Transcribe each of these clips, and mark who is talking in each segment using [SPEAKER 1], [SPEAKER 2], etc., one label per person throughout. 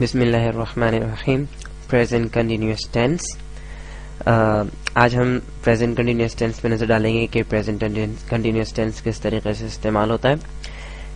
[SPEAKER 1] بسم اللہ الرحمن الرحیم. Present continuous tense. آج ہم پریزنٹ کنٹینیوس ٹینس پہ نظر ڈالیں گے کہ پریزنٹ کنٹینیوس ٹینس کس طریقے سے استعمال ہوتا ہے.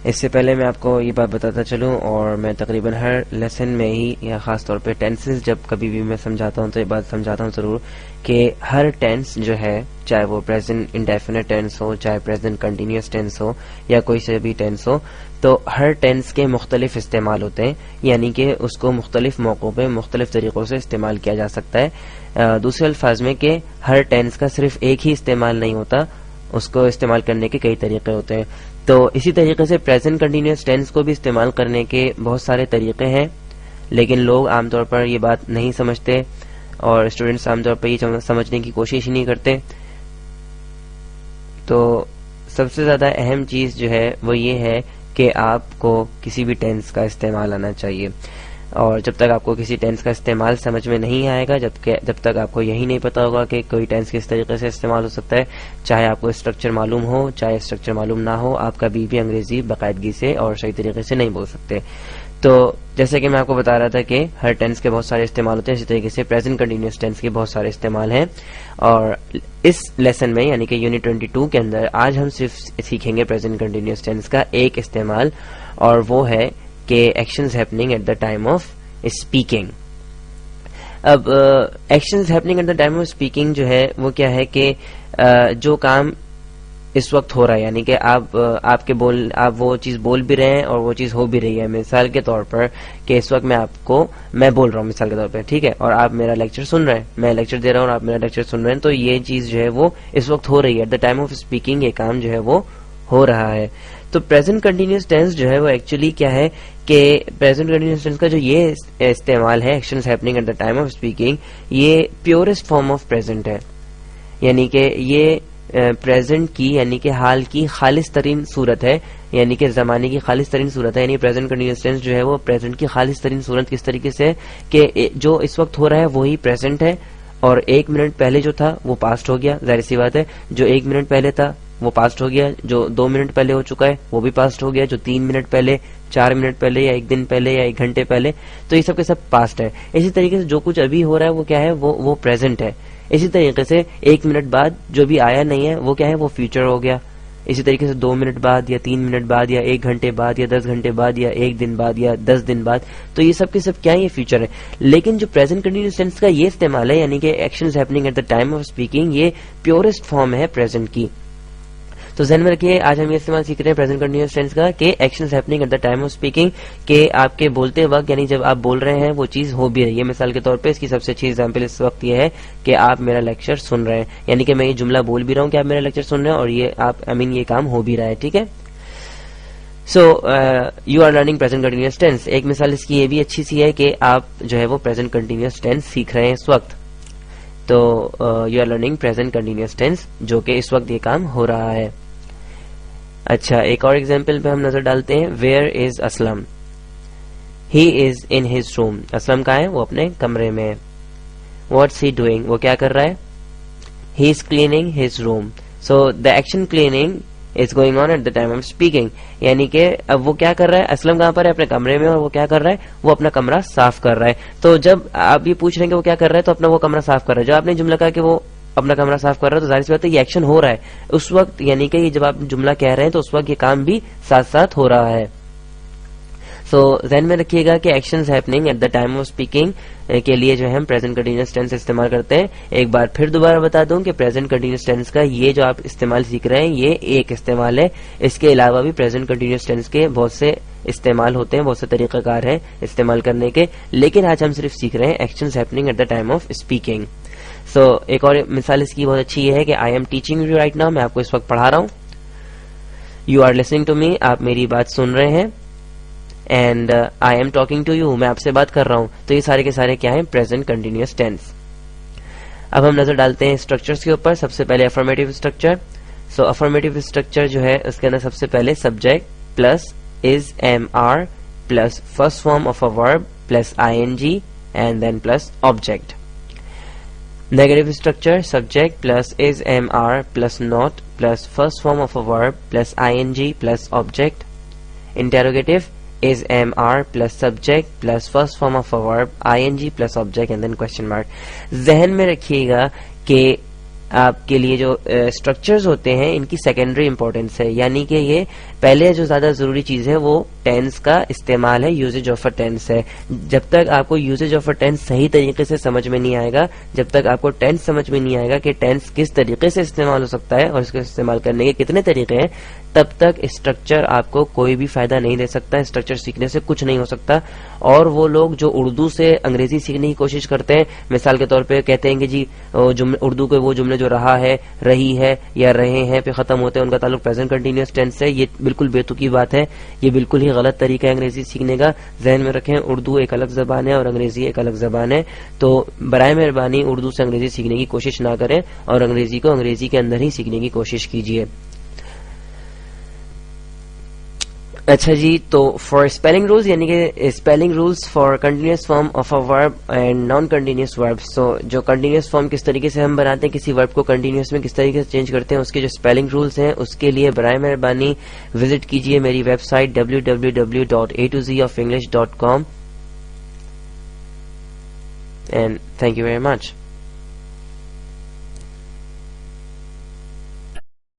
[SPEAKER 1] اس سے پہلے میں آپ کو یہ بات بتاتا چلوں، اور میں تقریباً ہر لیسن میں ہی یا خاص طور پہ ٹینسز جب کبھی بھی میں سمجھاتا ہوں تو یہ بات سمجھاتا ہوں ضرور کہ ہر ٹینس جو ہے، چاہے وہ پریزنٹ انڈیفینٹ ٹینس ہو، چاہے پریزنٹ کنٹینیوس ٹینس ہو یا کوئی سے بھی ٹینس ہو، تو ہر ٹینس کے مختلف استعمال ہوتے ہیں، یعنی کہ اس کو مختلف موقعوں پہ مختلف طریقوں سے استعمال کیا جا سکتا ہے. دوسرے الفاظ میں کہ ہر ٹینس کا صرف ایک ہی استعمال نہیں ہوتا، اس کو استعمال کرنے کے کئی طریقے ہوتے ہیں. تو اسی طریقے سے پریزنٹ کنٹینیوس ٹینس کو بھی استعمال کرنے کے بہت سارے طریقے ہیں، لیکن لوگ عام طور پر یہ بات نہیں سمجھتے اور اسٹوڈنٹس عام طور پر یہ سمجھنے کی کوشش ہی نہیں کرتے. تو سب سے زیادہ اہم چیز جو ہے وہ یہ ہے کہ آپ کو کسی بھی ٹینس کا استعمال آنا چاہیے، اور جب تک آپ کو کسی ٹینس کا استعمال سمجھ میں نہیں آئے گا، جب تک آپ کو یہی نہیں پتا ہوگا کہ کوئی ٹینس کس طریقے سے استعمال ہو سکتا ہے، چاہے آپ کو اسٹرکچر معلوم ہو چاہے اسٹرکچر معلوم نہ ہو، آپ کبھی بھی انگریزی باقاعدگی سے اور صحیح طریقے سے نہیں بول سکتے. تو جیسے کہ میں آپ کو بتا رہا تھا کہ ہر ٹینس کے بہت سارے استعمال ہوتے ہیں، اسی طریقے سے پریزنٹ کنٹینیوس ٹینس کے بہت سارے استعمال ہیں. اور اس لیسن میں یعنی کہ یونٹ 22 کے اندر آج ہم صرف سیکھیں گے پریزنٹ کنٹینیوس ٹینس کا ایک استعمال، اور وہ ہے کہ actions happening at the time of speaking. اب actions happening at the time of speaking جو ہے وہ کیا ہے کہ جو کام اس وقت ہو رہا ہے، یعنی کہ آپ وہ چیز بول بھی رہے ہیں اور وہ چیز ہو بھی رہی ہے. مثال کے طور پر کہ اس وقت میں بول رہا ہوں مثال کے طور پر، ٹھیک ہے، اور آپ میرا لیکچر سن رہے ہیں، میں لیکچر دے رہا ہوں اور آپ میرا لیکچر سن رہے ہیں، تو یہ چیز جو ہے وہ اس وقت ہو رہی ہے. At the time of speaking یہ کام جو ہے وہ ہو رہا ہے. تو پریزنٹ کنٹینیوس ٹینس جو ہے وہ ایکچولی کیا ہے کہ پریزنٹ کنٹینیوس ٹینس کا جو یہ استعمال ہے actions happening at the time of speaking, یہ پیورسٹ فارم آف پریزنٹ ہے، یعنی کہ یہ پریزنٹ کی یعنی کہ حال کی خالص ترین صورت ہے، یعنی کہ زمانے کی خالص ترین صورت ہے. یعنی پریزنٹ کنٹینیوس ٹینس جو ہے وہ پریزنٹ کی خالص ترین صورت کس طریقے سے کہ جو اس وقت ہو رہا ہے وہی پریزنٹ ہے، اور 1 منٹ پہلے جو تھا وہ پاسٹ ہو گیا، ظاہر سی بات ہے. جو 1 منٹ پہلے تھا وہ پاسٹ ہو گیا، جو 2 منٹ پہلے ہو چکا ہے وہ بھی پاسٹ ہو گیا، جو 3 منٹ پہلے، 4 منٹ پہلے یا 1 دن پہلے یا 1 گھنٹے پہلے، تو یہ سب کے سب پاسٹ ہے. اسی طریقے سے جو کچھ ابھی ہو رہا ہے وہ کیا ہے، وہ پریزنٹ ہے. اسی طریقے سے 1 منٹ بعد جو بھی آیا نہیں ہے وہ کیا ہے، وہ فیوچر ہو گیا. اسی طریقے سے 2 منٹ بعد یا 3 منٹ بعد یا 1 گھنٹے بعد یا 10 گھنٹے بعد یا 1 دن بعد یا 10 دن بعد، تو یہ سب کے سب کیا ہے، یہ فیوچر ہے. لیکن جو پریزنٹ کنٹینیوس ٹینس کا یہ استعمال ہے یعنی کہ actions happening at the time of speaking, یہ پیورسٹ فارم ہے پریزنٹ کی. تو ذہن میں رکھیے آج ہم یہ استعمال سیکھ رہے ہیں پریزنٹ کنٹینیوس ٹینس کا کہ actions happening at the time of speaking, کہ آپ کے بولتے وقت یعنی جب آپ بول رہے ہیں وہ چیز ہو بھی رہی ہے. مثال کے طور پہ اس کی سب سے اچھی ایگزامپل اس وقت یہ ہے کہ آپ میرا لیکچر سن رہے ہیں، یعنی کہ میں یہ جملہ بول بھی رہا ہوں کہ آپ میرا لیکچر سن رہے ہیں، اور یہ یہ کام ہو بھی رہا ہے. ٹھیک ہے، so you are learning present continuous tense. ایک مثال اس کی یہ بھی اچھی سی ہے کہ آپ جو ہے وہ پریزنٹ کنٹینیوس ٹینس سیکھ رہے ہیں اس وقت. تو you are learning present continuous tense, جو کہ اس وقت یہ کام ہو رہا ہے. اچھا، ایک اور ایگزامپل پہ ہم نظر ڈالتے ہیں. Where is Aslam? He is in his room. Aslam کہاں ہے؟ وہ اپنے کمرے میں. What's he doing? وہ کیا کر رہا ہے؟ He is cleaning his room. So the action cleaning is going on at the time of speaking, یعنی کہ اب وہ کیا کر رہا ہے، اسلم کہاں پر ہے؟ اپنے کمرے میں، اور وہ کیا کر رہا ہے، وہ اپنا کمرہ صاف کر رہا ہے. تو جب آپ یہ پوچھ رہے ہیں کہ وہ کیا کر رہا ہے، تو اپنا وہ کمرہ صاف کر رہا ہے. جو آپ نے جملہ کہا کہ وہ اپنا کمرہ صاف کر رہا ہے، تو ظاہر سی بات ہے یہ ایکشن ہو رہا ہے اس وقت، یعنی کہ یہ جب آپ جملہ کہہ رہے ہیں تو اس وقت یہ کام بھی ساتھ ساتھ ہو رہا ہے. سو ذہن میں رکھیے گا کہ actions happening at the time of speaking کے لیے جو ہے ہم پریزنٹ کنٹینیوس ٹینس استعمال کرتے ہیں. ایک بار پھر دوبارہ بتا دوں کہ پریزنٹ کنٹینیوس ٹینس کا یہ جو آپ استعمال سیکھ رہے ہیں یہ ایک استعمال ہے. اس کے علاوہ بھی پریزنٹ کنٹینیوس ٹینس کے بہت سے استعمال ہوتے ہیں، بہت سے طریقہ کار ہیں استعمال کرنے کے، لیکن آج ہم صرف سیکھ رہے ہیں actions happening at the time of speaking. So ایک اور مثال اس کی بہت اچھی یہ ہے کہ I am teaching you right now. میں آپ کو اس وقت پڑھا رہا ہوں. You are listening to me. آپ میری بات سن رہے ہیں. And I am talking to you. میں آپ سے بات کر رہا ہوں. تو یہ سارے کے سارے کیا ہیں، پریزنٹ کنٹینیوس ٹینس. اب ہم نظر ڈالتے ہیں اسٹرکچرز کے اوپر. سب سے پہلے affirmative structure. So affirmative structure جو ہے اس کے اندر سب سے پہلے subject plus is am are plus first form of a verb plus I N G and then plus object. Negative structure: subject plus is am are plus not plus first form of a verb plus ing plus object. Interrogative: is am plus subject plus first form of a verb ing plus object and then question mark. ذہن میں رکھیے گا کہ آپ کے لیے جو structures ہوتے ہیں ان کی سیکنڈری امپورٹنس ہے، یعنی کہ یہ پہلے جو زیادہ ضروری چیز ہے وہ ٹینس کا استعمال ہے، یوزیج آف اے ٹینس ہے. جب تک آپ کو یوزیج آف اے ٹینس صحیح طریقے سے سمجھ میں نہیں آئے گا، جب تک آپ کو ٹینس سمجھ میں نہیں آئے گا کہ ٹینس کس طریقے سے استعمال ہو سکتا ہے اور اس کو استعمال کرنے کے کتنے طریقے ہیں، تب تک اسٹرکچر آپ کو کوئی بھی فائدہ نہیں دے سکتا. اسٹرکچر سیکھنے سے کچھ نہیں ہو سکتا. اور وہ لوگ جو اردو سے انگریزی سیکھنے کی کوشش کرتے ہیں، مثال کے طور پہ کہتے ہیں کہ جی اردو کے وہ جملے جو رہا ہے، رہی ہے یا رہے ہیں پہ ختم ہوتے ہیں ان کا تعلق پریزنٹ کنٹینیوس ٹینس سے، یہ بالکل بیتوکی بات ہے. یہ بالکل ہی غلط طریقہ ہے انگریزی سیکھنے کا. ذہن میں رکھیں اردو ایک الگ زبان ہے اور انگریزی ایک الگ زبان ہے. تو برائے مہربانی اردو سے انگریزی سیکھنے کی کوشش نہ کریں اور انگریزی کو انگریزی کے اندر ہی سیکھنے کی کوشش کیجیے. اچھا جی، تو فار اسپیلنگ رولز یعنی کہ spelling rules for continuous form of a verb and naan continuous ورب. سو جو کنٹینیوس فارم کس طریقے سے ہم بناتے ہیں، کسی ورب کو کنٹینیوس میں کس طریقے سے چینج کرتے ہیں، اس کے جو اسپیلنگ رولز ہیں اس کے لیے برائے مہربانی وزٹ کیجیے میری website www.a2zoфenglish.com. And thank you very much.